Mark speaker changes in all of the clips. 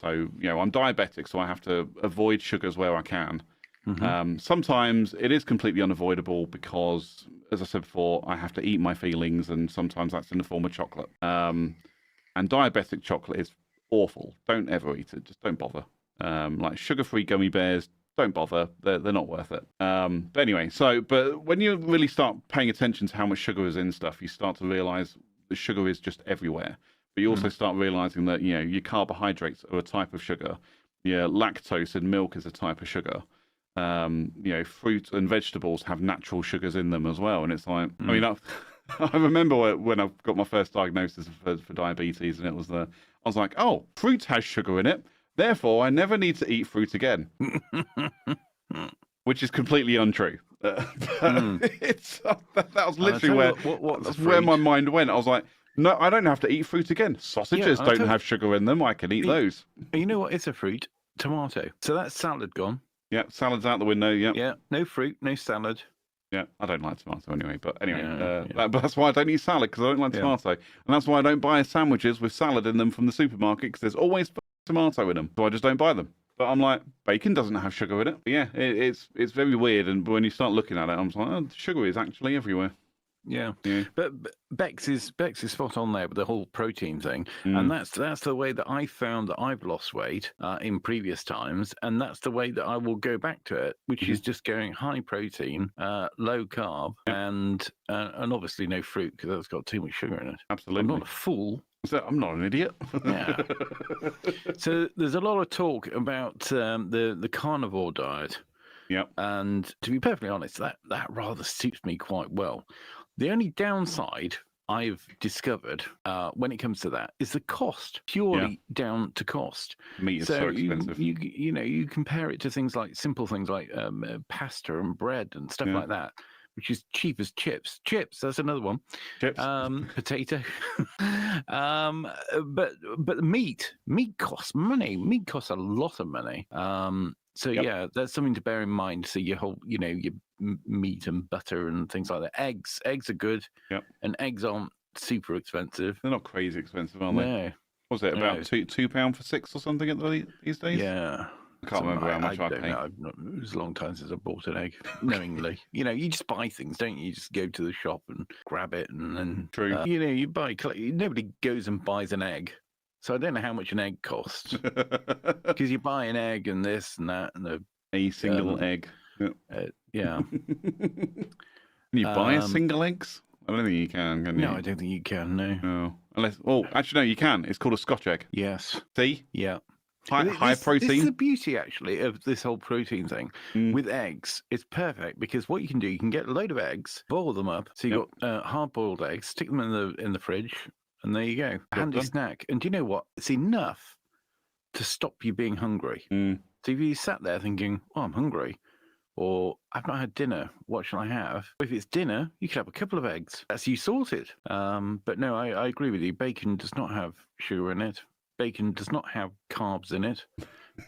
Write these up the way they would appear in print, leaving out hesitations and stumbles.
Speaker 1: So, I'm diabetic, so I have to avoid sugars where I can.
Speaker 2: Mm-hmm.
Speaker 1: Sometimes it is completely unavoidable because, as I said before, I have to eat my feelings, and sometimes that's in the form of chocolate. And diabetic chocolate is awful. Don't ever eat it. Just don't bother. Like sugar-free gummy bears, don't bother. They're not worth it. But anyway, but when you really start paying attention to how much sugar is in stuff, you start to realize that sugar is just everywhere. But you also start realizing that your carbohydrates are a type of sugar. Lactose in milk is a type of sugar. Fruit and vegetables have natural sugars in them as well. And it's like, I mean, I remember when I got my first diagnosis for diabetes, and it was I was like, oh, fruit has sugar in it, therefore I never need to eat fruit again, which is completely untrue. But that was literally where my mind went. I was like, no, I don't have to eat fruit again. Sausages don't have sugar in them. I can eat those.
Speaker 2: You know what is a fruit? Tomato. So that's salad gone.
Speaker 1: Yeah, salad's out the window. Yeah.
Speaker 2: Yeah, no fruit, no salad.
Speaker 1: Yeah, I don't like tomato anyway. But anyway, but that's why I don't eat salad, because I don't like tomato. And that's why I don't buy sandwiches with salad in them from the supermarket, because there's always tomato in them. So I just don't buy them. But I'm like, bacon doesn't have sugar in it. But yeah, it's very weird. And when you start looking at it, I'm like, oh, sugar is actually everywhere.
Speaker 2: Yeah. But Bex is spot on there with the whole protein thing, and that's the way that I found that I've lost weight in previous times, and that's the way that I will go back to it, which is just going high protein, low carb, and obviously no fruit, because that's got too much sugar in it.
Speaker 1: Absolutely.
Speaker 2: I'm not a fool.
Speaker 1: So I'm not an idiot.
Speaker 2: Yeah. So there's a lot of talk about the carnivore diet.
Speaker 1: Yeah.
Speaker 2: And to be perfectly honest, that rather suits me quite well. The only downside I've discovered when it comes to that is the cost, purely down to cost.
Speaker 1: Meat is so expensive.
Speaker 2: You compare it to things like simple things like pasta and bread and stuff like that, which is cheap as chips. Chips, that's another one.
Speaker 1: Chips.
Speaker 2: Potato. But meat costs money. Meat costs a lot of money. So yeah, that's something to bear in mind. So your whole, your meat and butter and things like that. Eggs are good.
Speaker 1: Yep.
Speaker 2: And eggs aren't super expensive.
Speaker 1: They're not crazy expensive, are they?
Speaker 2: No.
Speaker 1: Was it about £2 for 6 or something these days?
Speaker 2: Yeah.
Speaker 1: I can't remember how much I
Speaker 2: paid. It was a long time since I bought an egg, knowingly. You just buy things, don't you? You just go to the shop and grab it, and then
Speaker 1: true.
Speaker 2: You buy. Nobody goes and buys an egg. So I don't know how much an egg costs, because you buy an egg and this and that and
Speaker 1: a single egg.
Speaker 2: Yeah.
Speaker 1: Can you buy single eggs? I don't think you can you?
Speaker 2: No, I don't think you can. No.
Speaker 1: Actually, no, you can. It's called a Scotch egg.
Speaker 2: Yes.
Speaker 1: See?
Speaker 2: Yeah.
Speaker 1: High protein. This
Speaker 2: is the beauty, actually, of this whole protein thing. With eggs, it's perfect, because what you can do, you can get a load of eggs, boil them up. So you've got hard-boiled eggs, stick them in the fridge. And there you go. Handy snack. And do you know what? It's enough to stop you being hungry. So if you sat there thinking, oh, I'm hungry, or I've not had dinner, what shall I have? If it's dinner, you could have a couple of eggs. That's you sorted. But no, I agree with you. Bacon does not have sugar in it. Bacon does not have carbs in it.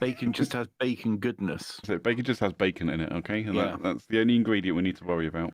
Speaker 2: Bacon just has bacon goodness.
Speaker 1: So bacon just has bacon in it, okay? And that's the only ingredient we need to worry about.